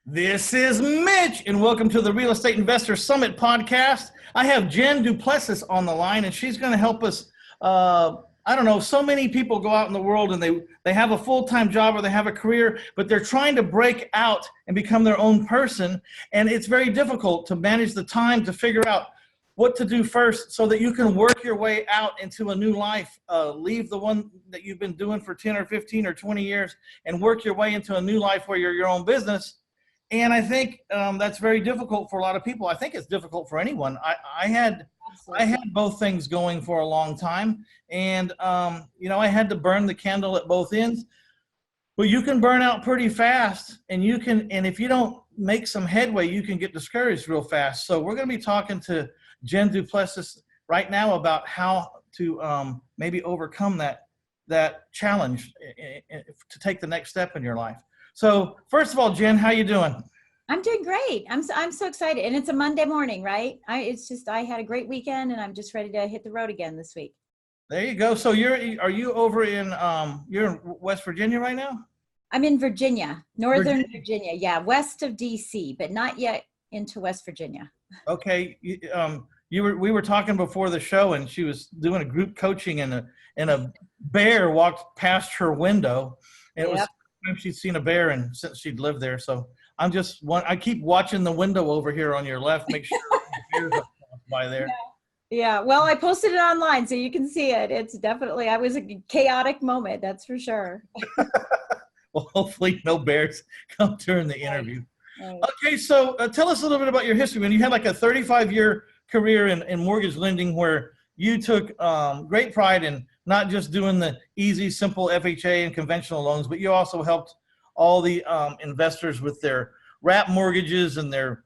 This is Mitch, and welcome to the Real Estate Investor Summit podcast. I have Jen Plessis on the line, and she's going to help us. I don't know, so many people go out in the world and they have a full-time job or they have a career, but they're trying to break out and become their own person, and it's very difficult to manage the time to figure out what to do first so that you can work your way out into a new life, leave the one that you've been doing for 10 or 15 or 20 years and work your way into a new life where you're your own business. And I think that's very difficult for a lot of people. I think it's difficult for anyone. I had both things going for a long time, and I had to burn the candle at both ends. But you can burn out pretty fast, and if you don't make some headway, you can get discouraged real fast. So we're going to be talking to Jen Plessis right now about how to maybe overcome that challenge to take the next step in your life. So first of all, Jen, how you doing? I'm doing great. I'm so excited, and it's a Monday morning, right? I had a great weekend, and I'm just ready to hit the road again this week. There you go. So are you over in you're in West Virginia right now? I'm in Virginia, Northern Virginia. Yeah, west of DC, but not yet into West Virginia. Okay. We were talking before the show, and she was doing a group coaching, and a bear walked past her window, and it was time she'd seen a bear and since she'd lived there. So I keep watching the window over here on your left, make sure bears are by there. Yeah. Well, I posted it online so you can see it. It's definitely, I was a chaotic moment. That's for sure. Well, hopefully no bears come during the interview. Right. Okay. So tell us a little bit about your history. When you had like a 35-year career in mortgage lending, where you took great pride in not just doing the easy, simple FHA and conventional loans, but you also helped all the investors with their wrap mortgages and their,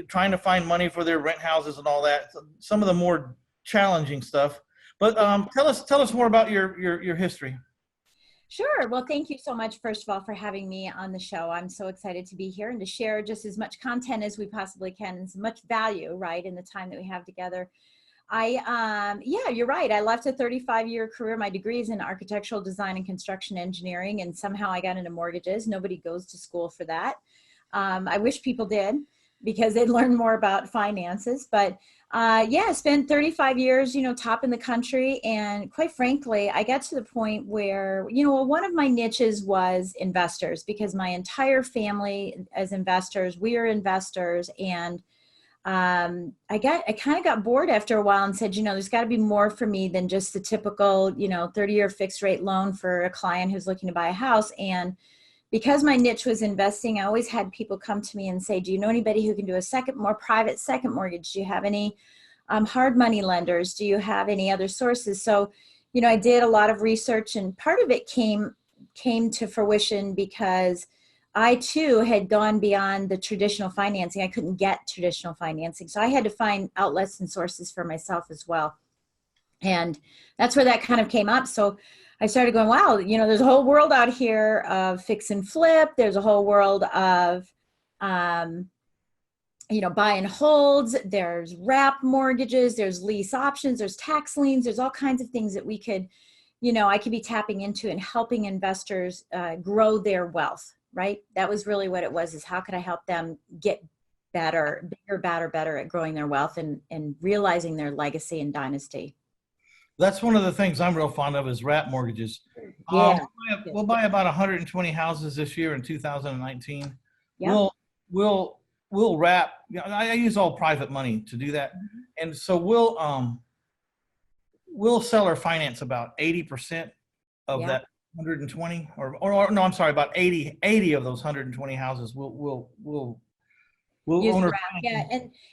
trying to find money for their rent houses and all that. Some of the more challenging stuff. But tell us more about your history. Sure. Well, thank you so much, first of all, for having me on the show. I'm so excited to be here and to share just as much content as we possibly can and as much value, right, in the time that we have together. You're right. I left a 35-year career. My degree is in architectural design and construction engineering, and somehow I got into mortgages. Nobody goes to school for that. I wish people did, because they'd learn more about finances. But I spent 35 years, top in the country. And quite frankly, I got to the point where, one of my niches was investors, because my entire family as investors, we are investors. And I kind of got bored after a while and said, there's got to be more for me than just the typical, 30-year fixed rate loan for a client who's looking to buy a house. And because my niche was investing, I always had people come to me and say, do you know anybody who can do a more private second mortgage? Do you have any hard money lenders? Do you have any other sources? So, I did a lot of research, and part of it came to fruition because I too had gone beyond the traditional financing. I couldn't get traditional financing. So I had to find outlets and sources for myself as well. And that's where that kind of came up. So I started going, wow, there's a whole world out here of fix and flip. There's a whole world of, buy and holds. There's wrap mortgages. There's lease options. There's tax liens. There's all kinds of things that we could, I could be tapping into and helping investors grow their wealth, right? That was really what it was, is how could I help them get better, bigger, better at growing their wealth and realizing their legacy and dynasty. That's one of the things I'm real fond of, is wrap mortgages. Yeah. We'll buy about 120 houses this year in 2019. Yeah. We'll wrap. I use all private money to do that, and so we'll sell or finance about 80% of that 120, or no, I'm sorry, about 80 of those 120 houses. We'll own wrap. Yeah,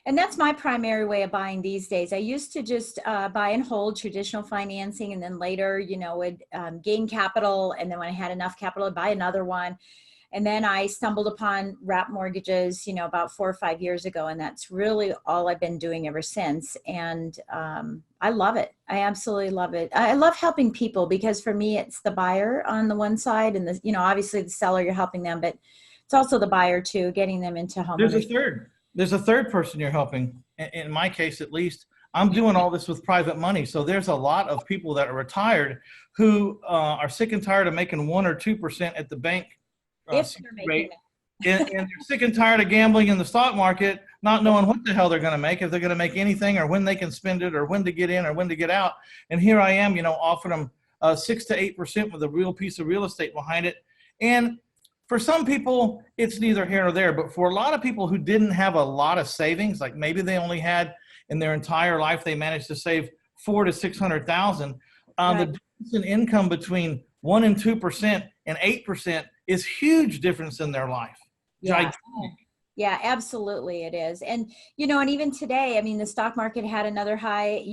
and that's my primary way of buying these days. I used to just buy and hold traditional financing, and then later, would gain capital, and then when I had enough capital, I'd buy another one. And then I stumbled upon wrap mortgages, about 4 or 5 years ago, and that's really all I've been doing ever since. And I love it. I absolutely love it. I love helping people, because for me, it's the buyer on the one side, and obviously the seller, you're helping them, but it's also the buyer too, getting them into home. There's a third person you're helping. In my case, at least, I'm doing all this with private money. So there's a lot of people that are retired who are sick and tired of making 1 or 2% at the bank if they're making rate. it. and they're sick and tired of gambling in the stock market, not knowing what the hell they're going to make, if they're going to make anything, or when they can spend it, or when to get in, or when to get out. And here I am, offering them 6 to 8% with a real piece of real estate behind it. And for some people, it's neither here nor there. But for a lot of people who didn't have a lot of savings, like maybe they only had in their entire life, they managed to save 400 to 600,000. Right. The difference in income between 1% and 2% and 8% is huge difference in their life. Yeah. Gigantic. Yeah, absolutely it is. And, and even today, I mean, the stock market had another high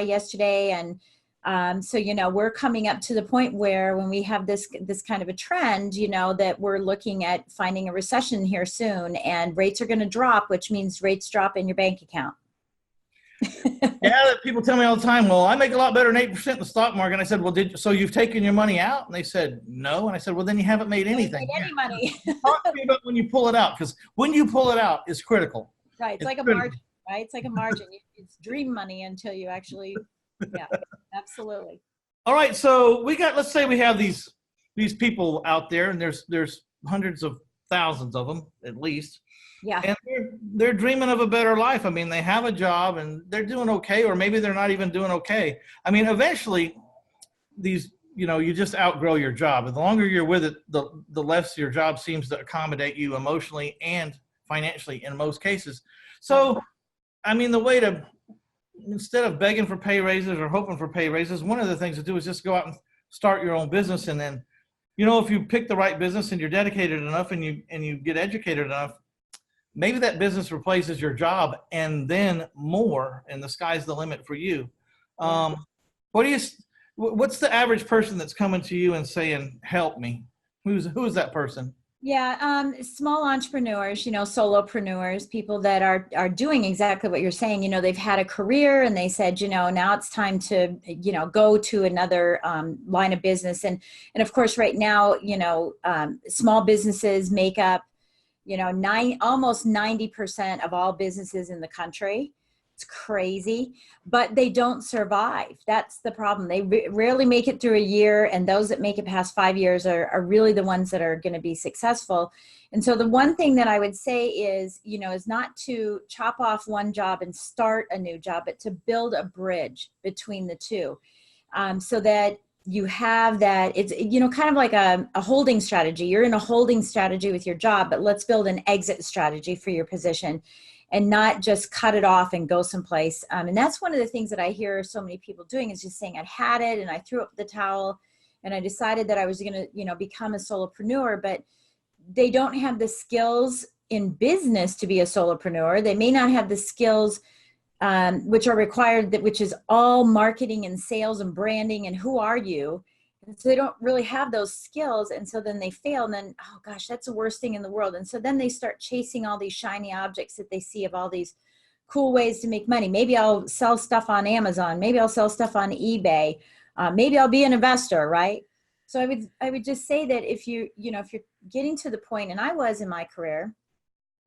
yesterday. And so, we're coming up to the point where when we have this kind of a trend, that we're looking at finding a recession here soon, and rates are going to drop, which means rates drop in your bank account. Yeah, people tell me all the time, well, I make a lot better than 8% in the stock market. And I said, well, so you've taken your money out? And they said, no. And I said, well, then you haven't made anything. Any money. Talk to me about when you pull it out, because when you pull it out is critical. Right. It's like critical. A margin, right? It's like a margin. It's dream money until you actually, yeah, absolutely. All right. So let's say we have these people out there, and there's hundreds of thousands of them at least. Yeah. And they're dreaming of a better life. I mean, they have a job and they're doing okay, or maybe they're not even doing okay. I mean, eventually you just outgrow your job. And the longer you're with it, the less your job seems to accommodate you emotionally and financially in most cases. So, I mean, the way to, instead of begging for pay raises or hoping for pay raises, one of the things to do is just go out and start your own business. And then, if you pick the right business and you're dedicated enough and you get educated enough, maybe that business replaces your job and then more, and the sky's the limit for you. What's the average person that's coming to you and saying, help me? Who's that person? Yeah, small entrepreneurs, solopreneurs, people that are doing exactly what you're saying. They've had a career and they said, now it's time to, go to another line of business. And of course, right now, small businesses make up almost 90% of all businesses in the country. It's crazy, but they don't survive. That's the problem. They rarely make it through a year. And those that make it past 5 years are really the ones that are going to be successful. And so the one thing that I would say is not to chop off one job and start a new job, but to build a bridge between the two, so that you have that. It's, kind of like a holding strategy. You're in a holding strategy with your job, but let's build an exit strategy for your position and not just cut it off and go someplace. And that's one of the things that I hear so many people doing, is just saying, I had it and I threw up the towel and I decided that I was going to, become a solopreneur, but they don't have the skills in business to be a solopreneur. They may not have the skills which are required, which is all marketing and sales and branding and who are you. And so they don't really have those skills. And so then they fail, and then, oh gosh, that's the worst thing in the world. And so then they start chasing all these shiny objects that they see of all these cool ways to make money. Maybe I'll sell stuff on Amazon. Maybe I'll sell stuff on eBay. Maybe I'll be an investor, right? So I would just say that if you're getting to the point, and I was in my career,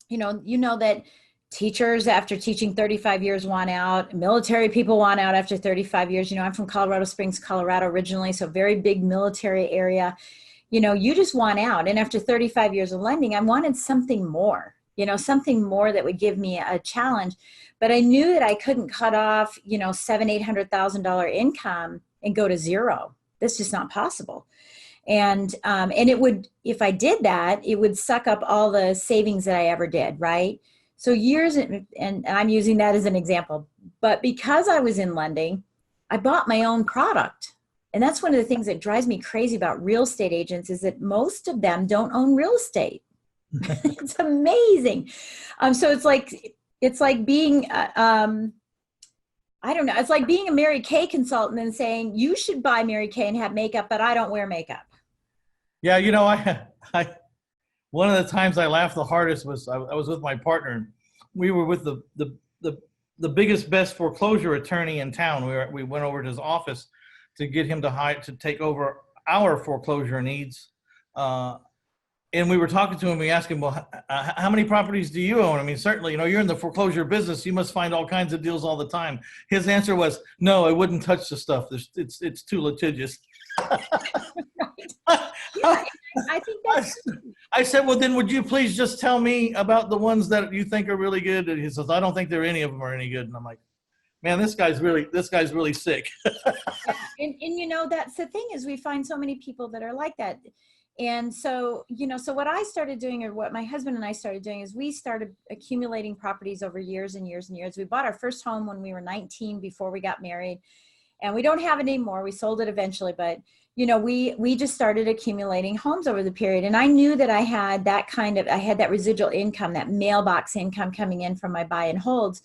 that teachers after teaching 35 years want out, military people want out after 35 years. I'm from Colorado Springs, Colorado originally, so very big military area. You just want out. And after 35 years of lending, I wanted something more, something more that would give me a challenge. But I knew that I couldn't cut off, $700,000-$800,000 income and go to zero. That's just not possible. And it would, if I did that, it would suck up all the savings that I ever did, right? So years, and I'm using that as an example, but because I was in lending, I bought my own product. And that's one of the things that drives me crazy about real estate agents, is that most of them don't own real estate. It's amazing. So it's like being, I don't know, it's like being a Mary Kay consultant and saying, you should buy Mary Kay and have makeup, but I don't wear makeup. Yeah, I one of the times I laughed the hardest was I was with my partner, and we were with the biggest, best foreclosure attorney in town. We went over to his office to get him to take over our foreclosure needs. And we were talking to him. We asked him, well, how many properties do you own? I mean, certainly, you're in the foreclosure business. You must find all kinds of deals all the time. His answer was, no, I wouldn't touch the stuff. It's too litigious. Yeah, I think I, that's, I said, well, then would you please just tell me about the ones that you think are really good? And he says, I don't think there any of them are any good. And I'm like, man, this guy's really sick. yeah. And you know, that's the thing is we find so many people that are like that. And so, you know, so what I started doing, or what my husband and I started doing, is we started accumulating properties over years and years and years. We bought our first home when we were 19 before we got married, and we don't have it anymore. We sold it eventually, but you know, we just started accumulating homes over the period. And I knew that I had that residual income, that mailbox income coming in from my buy and holds.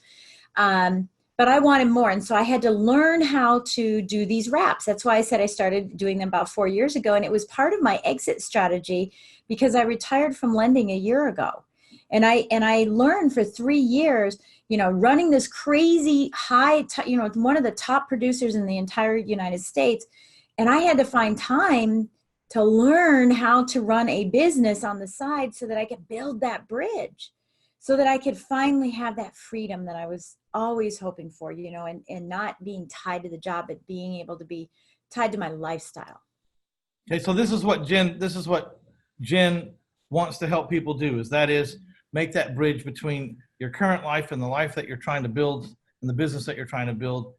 But I wanted more. And so I had to learn how to do these wraps. That's why I said I started doing them about 4 years ago. And it was part of my exit strategy because I retired from lending a year ago. And I learned for 3 years, you know, running this crazy you know, one of the top producers in the entire United States. And I had to find time to learn how to run a business on the side so that I could build that bridge, so that I could finally have that freedom that I was always hoping for, you know, and not being tied to the job, but being able to be tied to my lifestyle. Okay, so this is what Jen wants to help people do, is make that bridge between your current life and the life that you're trying to build and the business that you're trying to build.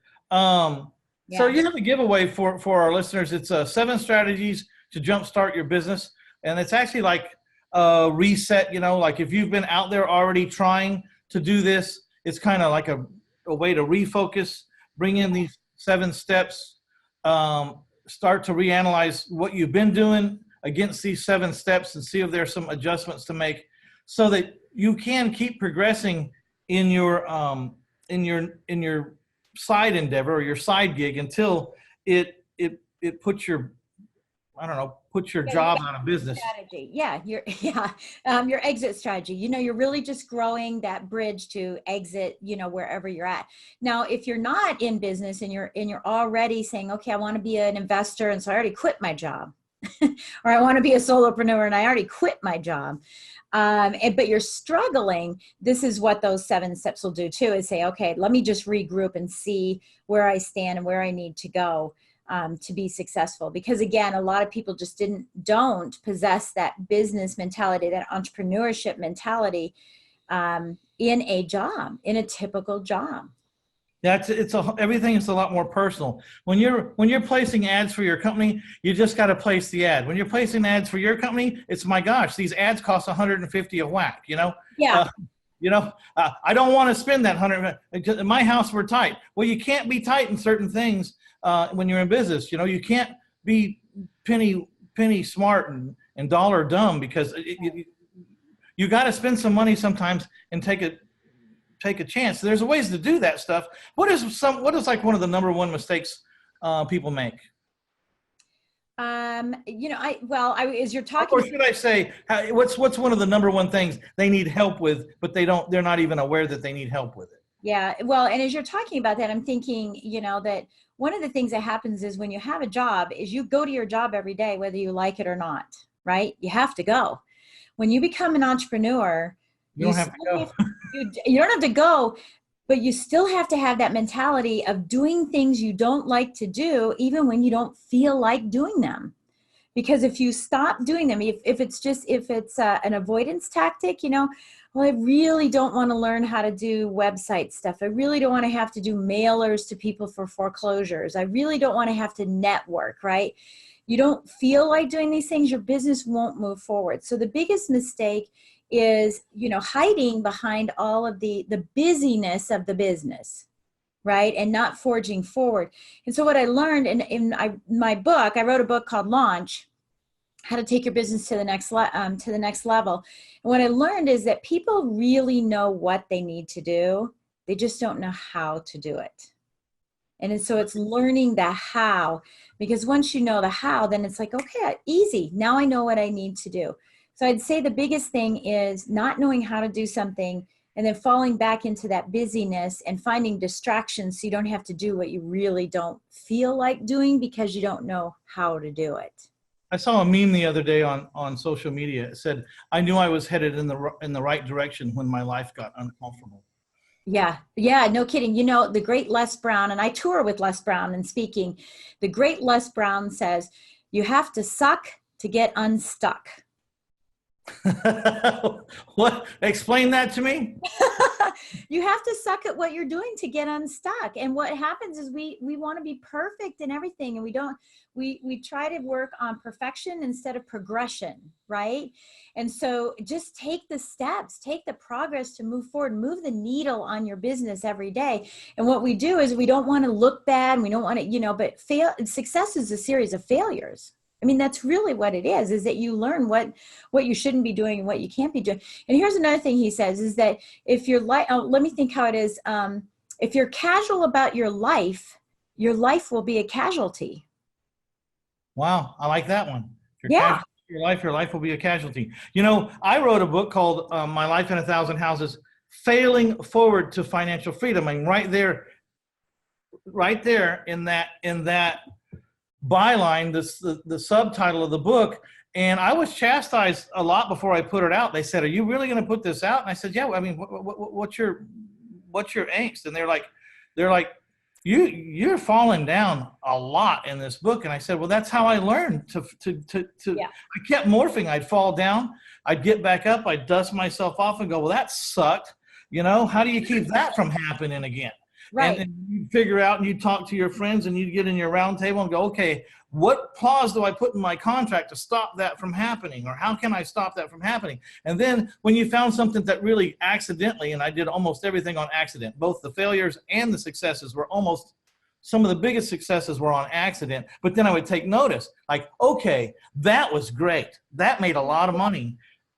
So you have a giveaway for our listeners. It's 7 strategies to jumpstart your business. And it's actually like a reset, you know, like if you've been out there already trying to do this, it's kind of like a way to refocus, bring in these 7 steps, start to reanalyze what you've been doing against these 7 steps and see if there's some adjustments to make so that you can keep progressing in your side endeavor or your side gig until it puts your job out of business. Strategy. Yeah. Your exit strategy. You know, you're really just growing that bridge to exit, you know, wherever you're at. Now, if you're not in business and you're already saying, okay, I want to be an investor. And so I already quit my job or I want to be a solopreneur and I already quit my job. But you're struggling. This is what those 7 steps will do too, is say, okay, let me just regroup and see where I stand and where I need to go to be successful. Because again, a lot of people just don't possess that business mentality, that entrepreneurship mentality in a typical job. Yeah, everything is a lot more personal. When you're placing ads for your company, you just got to place the ad. When you're placing ads for your company, it's, my gosh, these ads cost $150 a whack. You know. Yeah. I don't want to spend that $100. In my house, we're tight. Well, you can't be tight in certain things when you're in business. You know, you can't be penny smart and dollar dumb, because you got to spend some money sometimes and take a chance. There's ways to do that stuff. What is like one of the number 1 mistakes people make? You know, as you're talking, or should I say, what's one of the number 1 things they need help with, but they're not even aware that they need help with it? Yeah. Well, and as you're talking about that, I'm thinking, you know, that one of the things that happens is when you have a job is you go to your job every day, whether you like it or not, right? You have to go. When you become an entrepreneur, you don't have to go. You don't have to go, but you still have to have that mentality of doing things you don't like to do, even when you don't feel like doing them. Because if you stop doing them, if it's an avoidance tactic, you know, well, I really don't want to learn how to do website stuff. I really don't want to have to do mailers to people for foreclosures. I really don't want to have to network, right? You don't feel like doing these things, your business won't move forward. So the biggest mistake is, you know, hiding behind all of the busyness of the business, right? And not forging forward. And so what I learned in my book, I wrote a book called Launch, How to Take Your Business to the Next Level. And what I learned is that people really know what they need to do. They just don't know how to do it. And so it's learning the how, because once you know the how, then it's like, okay, easy. Now I know what I need to do. So I'd say the biggest thing is not knowing how to do something and then falling back into that busyness and finding distractions so you don't have to do what you really don't feel like doing because you don't know how to do it. I saw a meme the other day on social media. It said, I knew I was headed in the right direction when my life got uncomfortable. Yeah, no kidding. You know, the great Les Brown, and I tour with Les Brown and speaking, the great Les Brown says, you have to suck to get unstuck. What? Explain that to me. You have to suck at what you're doing to get unstuck. And what happens is we want to be perfect in everything, and we try to work on perfection instead of progression, right? And so just take the steps, take the progress to move forward, move the needle on your business every day. And what we do is we don't want to look bad, we don't want to, but success is a series of failures. I mean, that's really what it is that you learn what you shouldn't be doing and what you can't be doing. And here's another thing he says is that if you're let me think how it is. If you're casual about your life will be a casualty. Wow, I like that one. If you're Yeah. casual about your life will be a casualty. I wrote a book called My Life in 1,000 Houses, Failing Forward to Financial Freedom. I'm right there in that byline, the subtitle of the book. And I was chastised a lot before I put it out. They said, "Are you really going to put this out?" And I said, "Yeah. I mean, what's your angst?" And they're like, you're falling down a lot in this book. And I said, well, that's how I learned to Yeah. I kept morphing. I'd fall down, I'd get back up, I'd dust myself off and go, well, that sucked. How do you keep that from happening again? Right. And you figure out, and you talk to your friends, and you get in your round table and go, okay, what clause do I put in my contract to stop that from happening? Or how can I stop that from happening? And then when you found something that really accidentally, and I did almost everything on accident, both the failures and the successes were almost, some of the biggest successes were on accident. But then I would take notice, like, okay, that was great. That made a lot of money.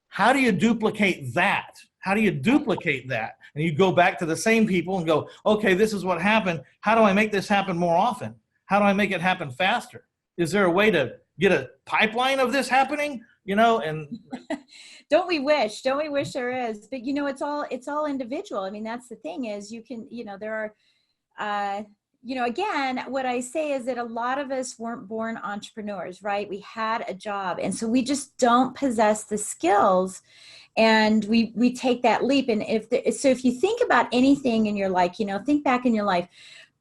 How do you duplicate that? How do you duplicate that? And you go back to the same people and go, okay, this is what happened. How do I make this happen more often? How do I make it happen faster? Is there a way to get a pipeline of this happening? And Don't we wish there is? But it's all individual. I mean, that's the thing is you can, there are, again, what I say is that a lot of us weren't born entrepreneurs, right? We had a job. And so we just don't possess the skills, and we take that leap. And if you think about anything in your life, think back in your life,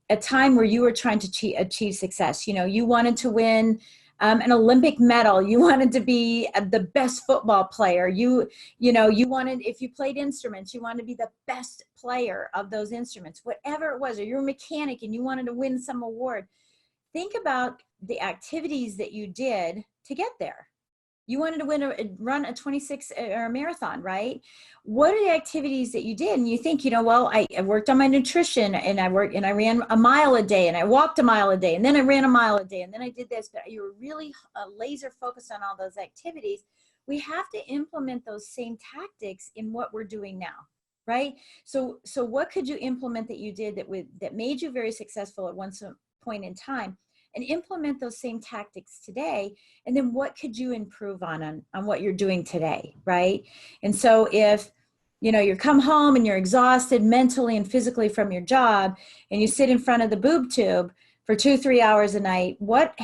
a time where you were trying to achieve success, you wanted to win an Olympic medal, you wanted to be the best football player, you wanted, if you played instruments, you wanted to be the best player of those instruments, whatever it was, or you're a mechanic and you wanted to win some award. Think about the activities that you did to get there. You wanted to run a 26 or a marathon, right? What are the activities that you did? And you think, well, I worked on my nutrition, and I ran a mile a day, and I walked a mile a day, and then I ran a mile a day, and then I did this. But you were really laser focused on all those activities. We have to implement those same tactics in what we're doing now, right? So what could you implement that you did that made you very successful at one point in time? And implement those same tactics today. And then what could you improve on what you're doing today, right? And so if, you come home and you're exhausted mentally and physically from your job, and you sit in front of the boob tube for 2-3 hours a night, what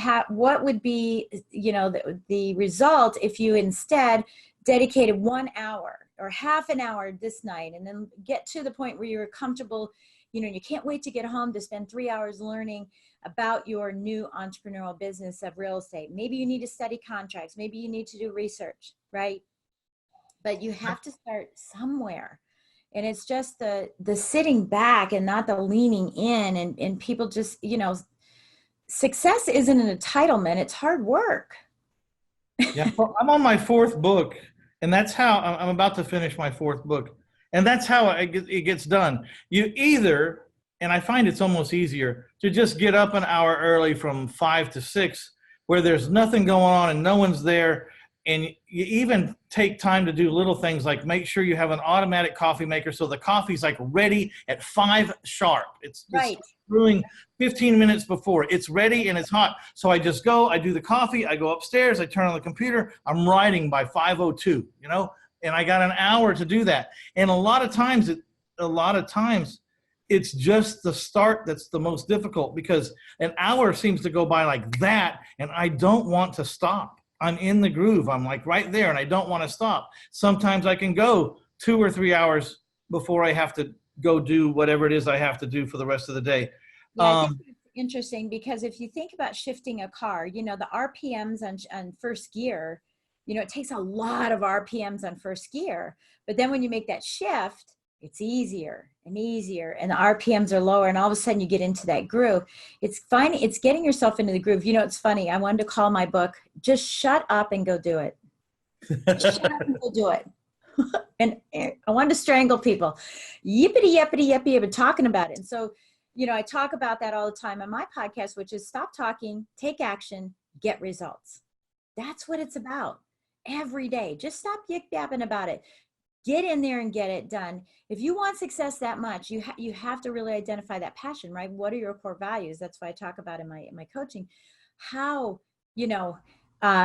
would be, the result if you instead dedicated 1 hour or half an hour this night, and then get to the point where you're comfortable, you can't wait to get home to spend 3 hours learning about your new entrepreneurial business of real estate. Maybe you need to study contracts. Maybe you need to do research, right? But you have to start somewhere. And it's just the sitting back and not the leaning in, and people just, success isn't an entitlement. It's hard work. yeah, well, I'm on my 4th book, and that's how I'm about to finish my 4th book. And that's how it gets done. You either, and I find it's almost easier to just get up an hour early from 5 to 6, where there's nothing going on and no one's there. And you even take time to do little things like make sure you have an automatic coffee maker, so the coffee's like ready at 5 sharp. It's right. brewing 15 minutes before. It's ready and it's hot. So I just go, I do the coffee, I go upstairs, I turn on the computer, I'm writing by 5:02, and I got an hour to do that. And a lot of times it's just the start that's the most difficult, because an hour seems to go by like that, and I don't want to stop. I'm in the groove. I'm like right there, and I don't want to stop. Sometimes I can go 2 or 3 hours before I have to go do whatever it is I have to do for the rest of the day. Yeah, interesting because if you think about shifting a car, you know, the RPMs on first gear, you know, it takes a lot of RPMs on first gear, but then when you make that shift, it's easier and easier and the RPMs are lower and all of a sudden you get into that groove. It's getting yourself into the groove. You know, it's funny. I wanted to call my book, Just Shut Up and Go Do It. Just shut up and go do it. And I wanted to strangle people. Yippity, yippity, yippity, I've been talking about it. And so, you know, I talk about that all the time on my podcast, which is stop talking, take action, get results. That's what it's about every day. Just stop yip-yapping about it. Get in there and get it done. If you want success that much, you have to really identify that passion, right? What are your core values? That's why I talk about in my coaching, how, you know,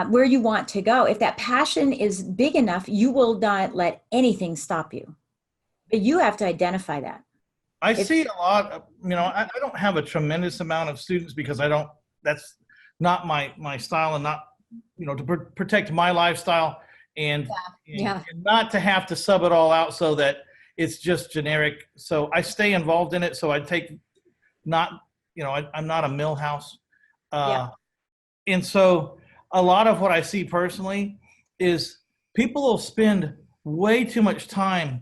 where you want to go. If that passion is big enough, you will not let anything stop you. But you have to identify that. I see a lot of, you know, I don't have a tremendous amount of students because that's not my style, and not, you know, to protect my lifestyle and not to have to sub it all out so that it's just generic. So I stay involved in it. So I take not, you know, I'm not a millhouse. And so a lot of what I see personally is people will spend way too much time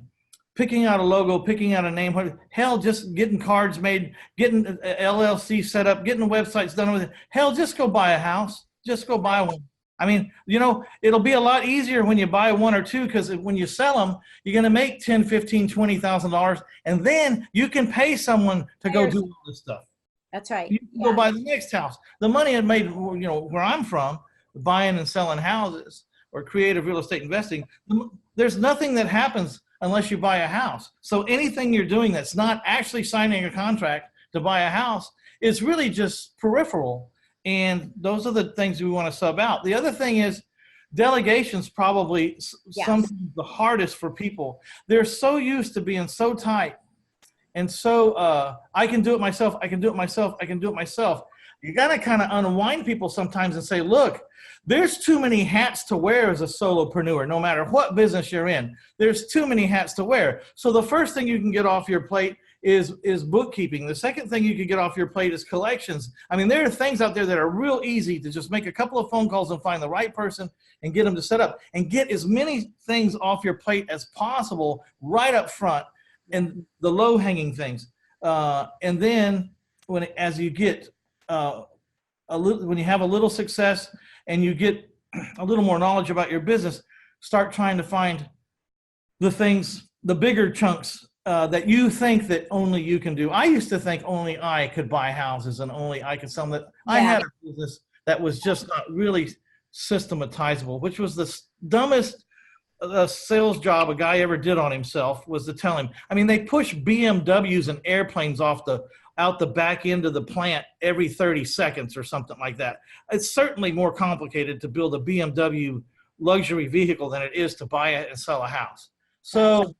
picking out a logo, picking out a name, hell, just getting cards made, getting LLC set up, getting websites done with it. Hell, just go buy a house. Just go buy one. I mean, you know, it'll be a lot easier when you buy one or two, because when you sell them, you're going to make $10,000, $15,000, $20,000, and then you can pay someone to go do all this stuff. That's right. You can go buy the next house. The money I made, you know, where I'm from, buying and selling houses or creative real estate investing, there's nothing that happens unless you buy a house. So anything you're doing that's not actually signing a contract to buy a house is really just peripheral. And those are the things we want to sub out. The other thing is delegation's probably sometimes the hardest for people. They're so used to being so tight. And so I can do it myself. I can do it myself. I can do it myself. You got to kind of unwind people sometimes and say, look, there's too many hats to wear as a solopreneur, no matter what business you're in. There's too many hats to wear. So the first thing you can get off your plate is bookkeeping. The second thing you can get off your plate is collections. I mean, there are things out there that are real easy to just make a couple of phone calls and find the right person and get them to set up, and get as many things off your plate as possible right up front, and the low-hanging things. And then as you get when you have a little success and you get a little more knowledge about your business, start trying to find the things, the bigger chunks that you think that only you can do. I used to think only I could buy houses and only I could sell them. I had a business that was just not really systematizable, which was the dumbest sales job a guy ever did on himself, was to tell him. I mean, they push BMWs and airplanes out the back end of the plant every 30 seconds or something like that. It's certainly more complicated to build a BMW luxury vehicle than it is to buy it and sell a house. So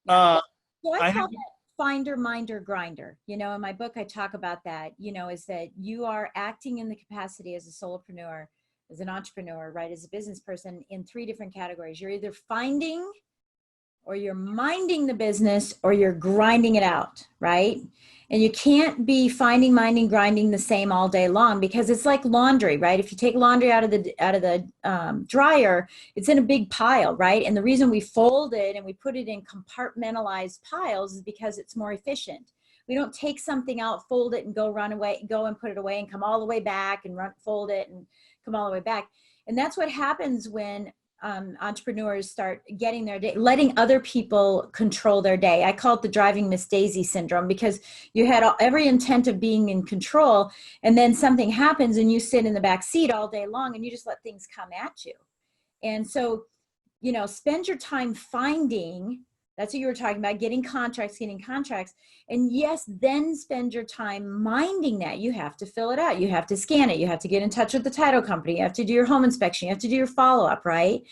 I call that finder, minder, grinder. You know, in my book, I talk about that, you know, is that you are acting in the capacity as a solopreneur, as an entrepreneur, right, as a business person, in three different categories. You're either finding, or you're minding the business, or you're grinding it out, right? And you can't be finding, minding, grinding the same all day long, because it's like laundry, right? If you take laundry out of the dryer, it's in a big pile, right? And the reason we fold it and we put it in compartmentalized piles is because it's more efficient. We don't take something out, fold it, and go and put it away and come all the way back and fold it and come all the way back. And that's what happens when entrepreneurs start getting their day, letting other people control their day. I call it the driving Miss Daisy syndrome, because you had every intent of being in control, and then something happens and you sit in the back seat all day long and you just let things come at you. And so, you know, spend your time finding. That's what you were talking about, getting contracts. And yes, then spend your time minding that. You have to fill it out. You have to scan it. You have to get in touch with the title company. You have to do your home inspection. You have to do your follow-up, right?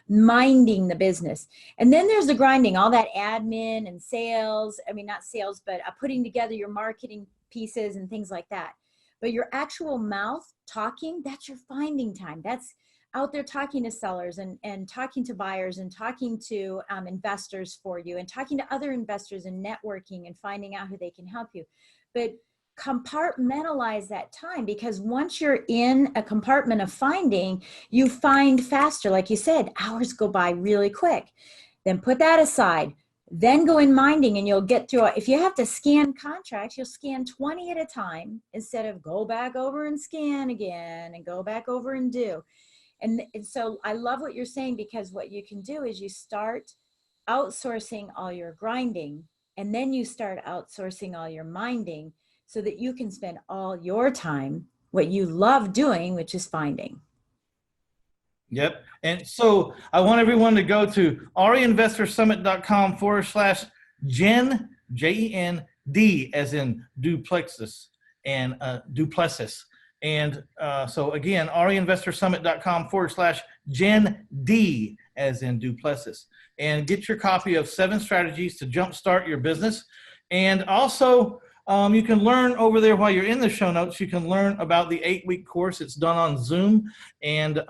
Minding the business. And then there's the grinding, all that admin and sales. I mean, not sales, but putting together your marketing pieces and things like that. But your actual mouth talking, that's your finding time. That's out there talking to sellers and talking to buyers and talking to investors for you, and talking to other investors and networking and finding out who they can help you. But compartmentalize that time, because once you're in a compartment of finding, you find faster. Like you said, hours go by really quick. Then put that aside. Then go in minding, and you'll get through it. If you have to scan contracts, you'll scan 20 at a time instead of go back over and scan again and go back over and do. And so I love what you're saying, because what you can do is you start outsourcing all your grinding, and then you start outsourcing all your minding, so that you can spend all your time what you love doing, which is finding. Yep. And so I want everyone to go to ariinvestorsummit.com/Jen, JEND, as in duplexes, and Duplessis. And so again, ariinvestorsummit.com/Jen D, as in Duplessis, and get your copy of 7 Strategies to Jumpstart Your Business. And also, you can learn over there while you're in the show notes. You can learn about the 8-week course. It's done on Zoom. And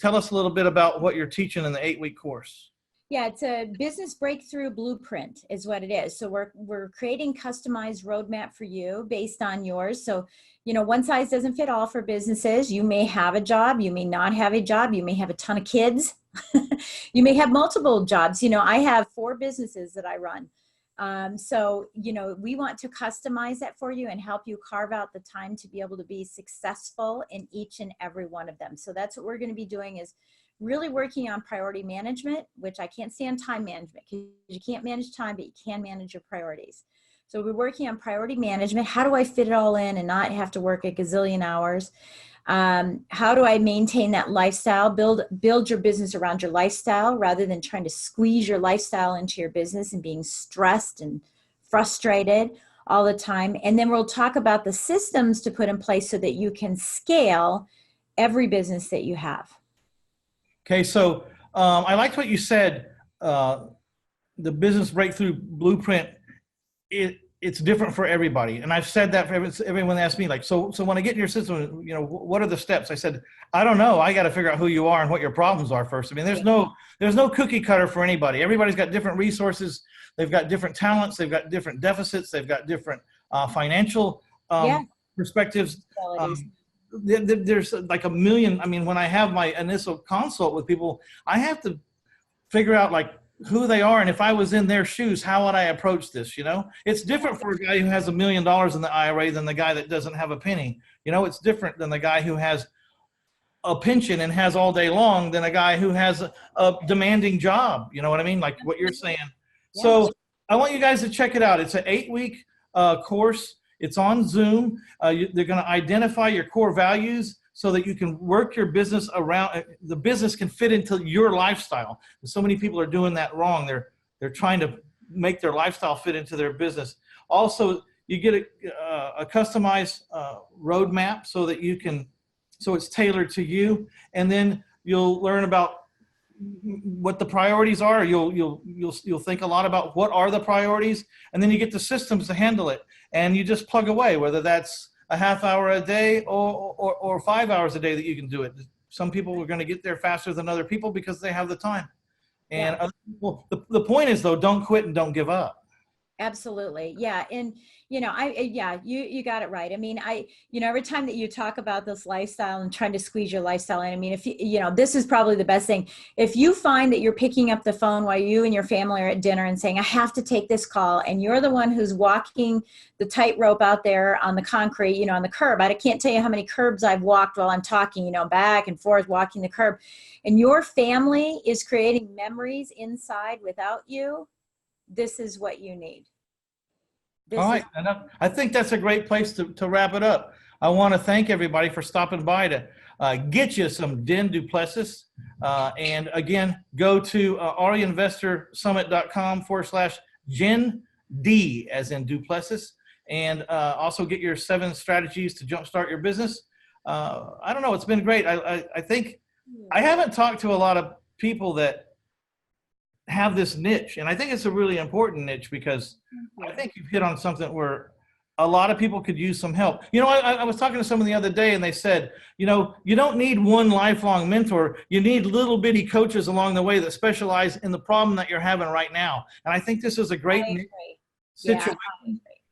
tell us a little bit about what you're teaching in the 8-week course. Yeah, it's a business breakthrough blueprint is what it is. So we're creating customized roadmap for you based on yours. So, you know, one size doesn't fit all for businesses. You may have a job, you may not have a job, you may have a ton of kids, you may have multiple jobs. You know, I have 4 businesses that I run. So, you know, we want to customize that for you and help you carve out the time to be able to be successful in each and every one of them. So that's what we're going to be doing, is really working on priority management, which I can't stand time management, because you can't manage time, but you can manage your priorities. So we're working on priority management. How do I fit it all in and not have to work a gazillion hours? How do I maintain that lifestyle? Build your business around your lifestyle, rather than trying to squeeze your lifestyle into your business and being stressed and frustrated all the time. And then we'll talk about the systems to put in place so that you can scale every business that you have. Okay, so I liked what you said. The business breakthrough blueprint, it's different for everybody. And I've said that for everyone asks me, like, so when I get in your system, you know, what are the steps? I said, I don't know. I got to figure out who you are and what your problems are first. I mean, there's no cookie cutter for anybody. Everybody's got different resources. They've got different talents. They've got different deficits. They've got different financial perspectives. There's like a million. I mean, when I have my initial consult with people, I have to figure out like who they are, and if I was in their shoes, how would I approach this? You know, it's different for a guy who has $1 million in the IRA than the guy that doesn't have a penny. You know, it's different than the guy who has a pension and has all day long than a guy who has a demanding job. You know what I mean? Like what you're saying. Yeah. So I want you guys to check it out. It's an 8-week course. It's on Zoom. They're going to identify your core values so that you can work your business around. The business can fit into your lifestyle. So many people are doing that wrong. They're trying to make their lifestyle fit into their business. Also, you get a customized roadmap so that you can, so it's tailored to you. And then you'll learn about what the priorities are. You'll think a lot about what are the priorities, and then you get the systems to handle it. And you just plug away, whether that's a half hour a day or 5 hours a day that you can do it. Some people are going to get there faster than other people because they have the time. And other people, the point is though, don't quit and don't give up. Absolutely. Yeah. And, you know, you got it right. I mean, every time that you talk about this lifestyle and trying to squeeze your lifestyle in, I mean, if you know, this is probably the best thing. If you find that you're picking up the phone while you and your family are at dinner and saying, I have to take this call, and you're the one who's walking the tightrope out there on the concrete, you know, on the curb. I can't tell you how many curbs I've walked while I'm talking, you know, back and forth, walking the curb, and your family is creating memories inside without you. This is what you need. All right. And I think that's a great place to wrap it up. I want to thank everybody for stopping by to get you some Den Duplessis. And again, go to ariinvestorsummit.com/Jen D, as in Duplessis. And also get your 7 strategies to jumpstart your business. I don't know. It's been great. I think I haven't talked to a lot of people that have this niche, and I think it's a really important niche, because I think you've hit on something where a lot of people could use some help. You know, I was talking to someone the other day, and they said, you know, you don't need one lifelong mentor. You need little bitty coaches along the way that specialize in the problem that you're having right now. And I think this is a great situation,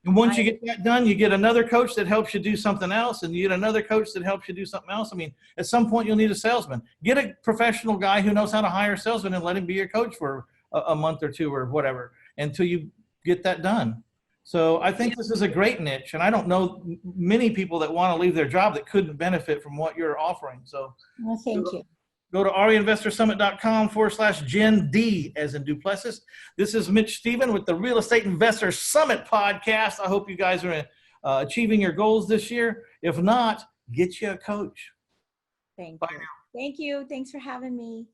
And once you get that done, you get another coach that helps you do something else, and you get another coach that helps you do something else. I mean, at some point, you'll need a salesman. Get a professional guy who knows how to hire a salesman and let him be your coach for a month or two or whatever until you get that done. So I think this is a great niche, and I don't know many people that want to leave their job that couldn't benefit from what you're offering. So well, thank you. Go to REInvestorSummit.com/Jen D as in Duplessis. This is Mitch Stephen with the Real Estate Investor Summit podcast. I hope you guys are achieving your goals this year. If not, get you a coach. Thank you. Thank you. Thanks for having me.